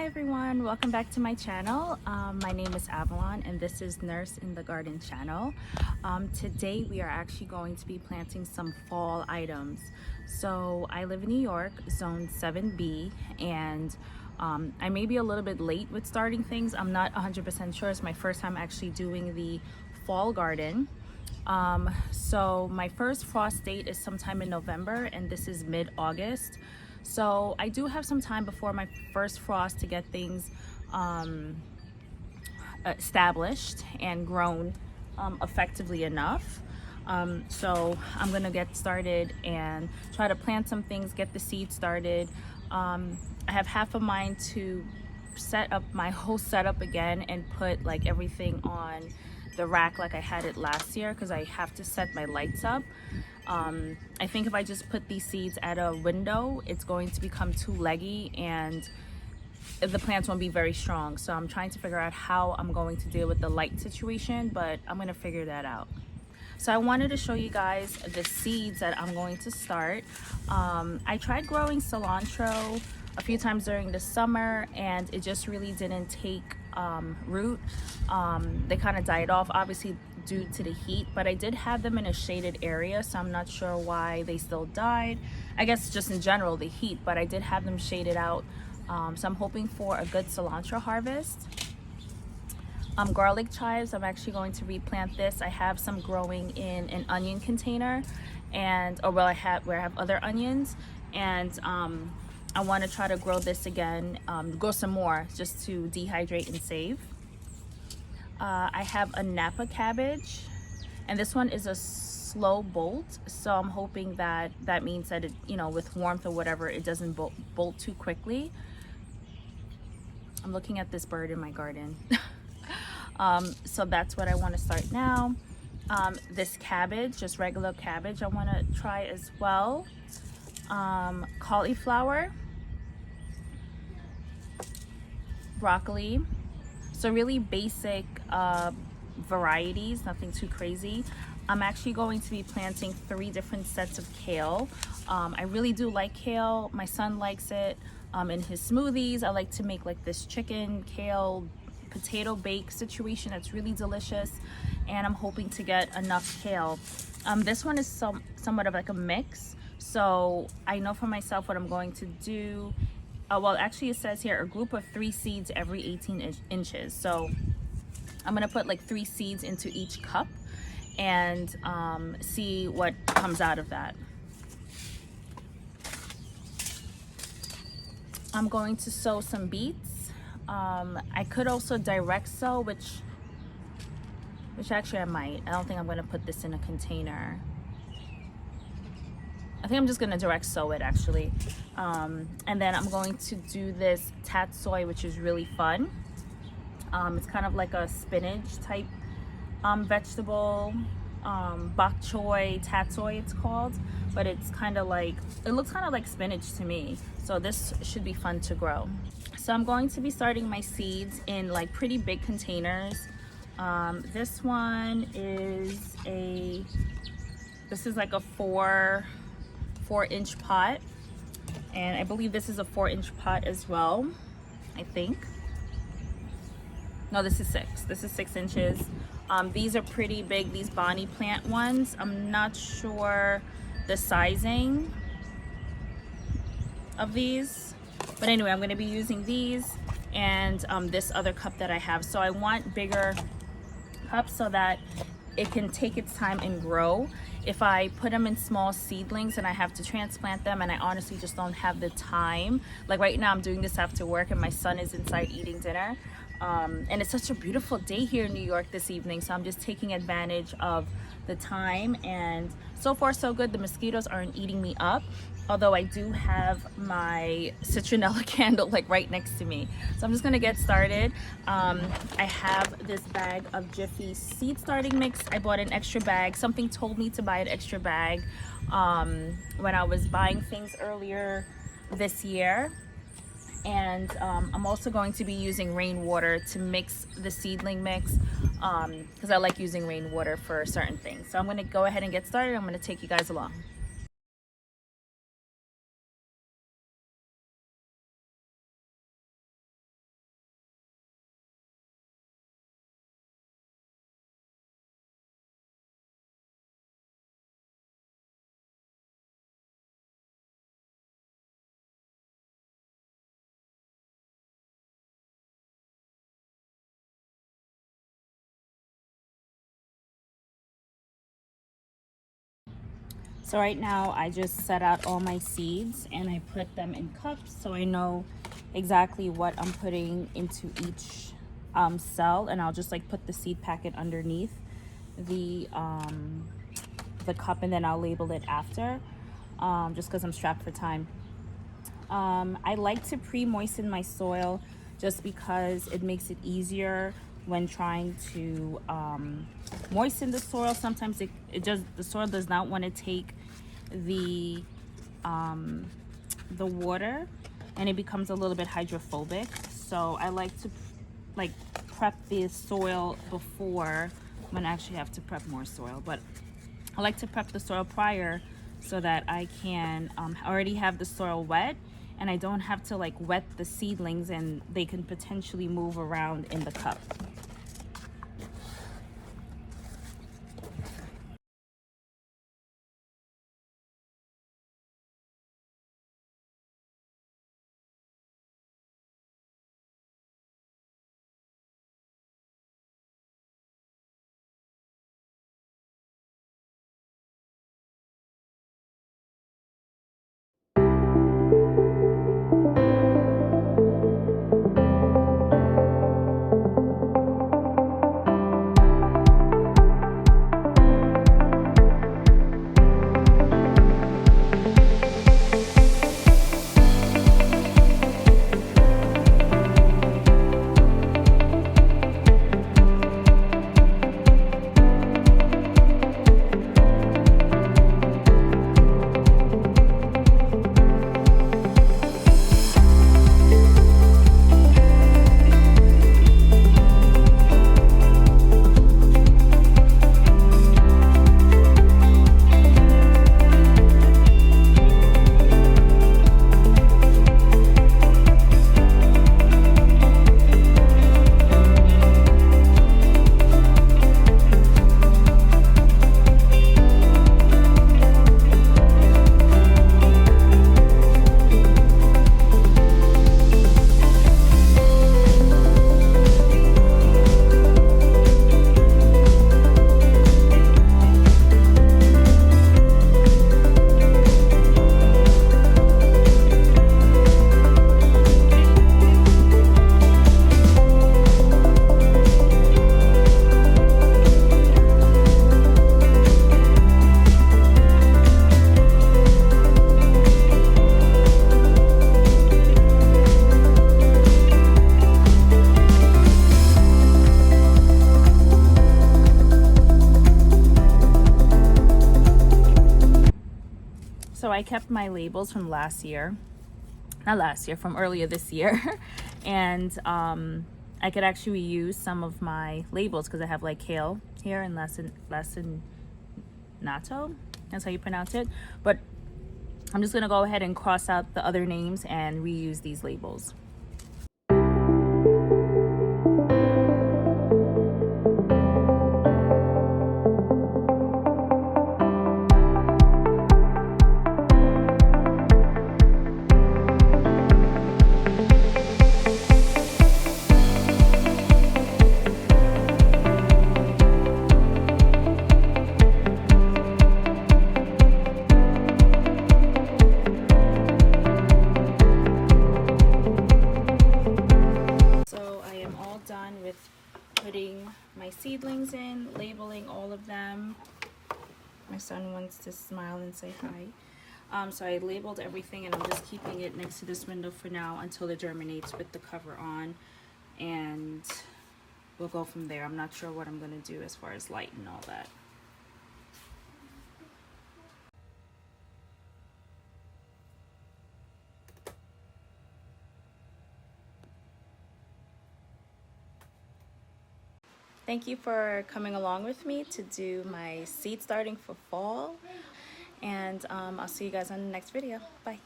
everyone, welcome back to my channel. My name is Avalon and this is Nurse in the Garden channel. Today we are actually going to be planting some fall items. So I live in New York, zone 7B, and I may be a little bit late with starting things. I'm not 100% sure. It's my first time actually doing the fall garden. So my first frost date is sometime in November and this is mid-August. So I do have some time before my first frost to get things established and grown effectively enough. So I'm gonna get started and try to plant some things, get the seed started. I have half a mind to set up my whole setup again and put like everything on the rack like I had it last year, because I have to set my lights up. I think if I just put these seeds at a window, it's going to become too leggy and the plants won't be very strong. So I'm trying to figure out how I'm going to deal with the light situation, but I'm gonna figure that out. So I wanted to show you guys the seeds that I'm going to start. I tried growing cilantro a few times during the summer and it just really didn't take root. They kind of died off, obviously due to the heat, but I did have them in a shaded area, so I'm not sure why they still died. I guess just in general the heat, but I did have them shaded out. So I'm hoping for a good cilantro harvest. Garlic chives, I'm actually going to replant this. I have some growing in an onion container, and where I have other onions, and I want to try to grow this again, grow some more just to dehydrate and save. I have a Napa cabbage, and this one is a slow bolt, so I'm hoping that that means that it, you know, with warmth or whatever, it doesn't bolt too quickly. I'm looking at this bird in my garden. So that's what I want to start now. This cabbage, just regular cabbage, I want to try as well. Cauliflower, broccoli, so really basic varieties, nothing too crazy. I'm actually going to be planting 3 different sets of kale. I really do like kale. My son likes it in his smoothies. I like to make like this chicken kale potato bake situation that's really delicious, and I'm hoping to get enough kale. This one is somewhat of like a mix, so I know for myself what I'm going to do. Well, actually it says here a group of 3 seeds every 18 inches. So I'm gonna put like 3 seeds into each cup and see what comes out of that. I'm going to sow some beets. I could also direct sow, which actually I might. I don't think I'm gonna put this in a container. I think I'm just gonna direct sow it actually. And then I'm going to do this tatsoi, which is really fun. It's kind of like a spinach type vegetable, bok choy, tatsoi it's called, but it's kind of like, it looks kind of like spinach to me. So this should be fun to grow. So I'm going to be starting my seeds in like pretty big containers. This one is like a 4-inch pot, and I believe this is a 4-inch pot as well. I think, no, this is 6 inches. These are pretty big, these Bonnie plant ones. I'm not sure the sizing of these, but anyway, I'm going to be using these and this other cup that I have. So I want bigger cups so that it can take its time and grow. If I put them in small seedlings and I have to transplant them, and I honestly just don't have the time, like right now I'm doing this after work and my son is inside eating dinner, and it's such a beautiful day here in New York this evening, so I'm just taking advantage of the time, and so far so good. The mosquitoes aren't eating me up, although I do have my citronella candle like right next to me. So I'm just gonna get started. I have this bag of Jiffy seed starting mix. I bought an extra bag. Something told me to buy an extra bag when I was buying things earlier this year. And I'm also going to be using rainwater to mix the seedling mix, because I like using rainwater for certain things. So I'm gonna go ahead and get started. I'm gonna take you guys along. So right now I just set out all my seeds and I put them in cups so I know exactly what I'm putting into each cell, and I'll just like put the seed packet underneath the cup, and then I'll label it after, just because I'm strapped for time. I like to pre-moisten my soil just because it makes it easier when trying to moisten the soil. Sometimes the soil does not want to take the water, and it becomes a little bit hydrophobic. So I like to like prep the soil before, when I actually have to prep more soil, but I like to prep the soil prior so that I can already have the soil wet, and I don't have to like wet the seedlings and they can potentially move around in the cup. So I kept my labels from last year, not last year, from earlier this year. And I could actually use some of my labels because I have like kale here and lacinato, that's how you pronounce it. But I'm just gonna go ahead and cross out the other names and reuse these labels. Putting my seedlings in, labeling all of them. My son wants to smile and say hi. So I labeled everything, and I'm just keeping it next to this window for now until it germinates with the cover on, and we'll go from there. I'm not sure what I'm going to do as far as light and all that. Thank you for coming along with me to do my seed starting for fall, and I'll see you guys on the next video. Bye.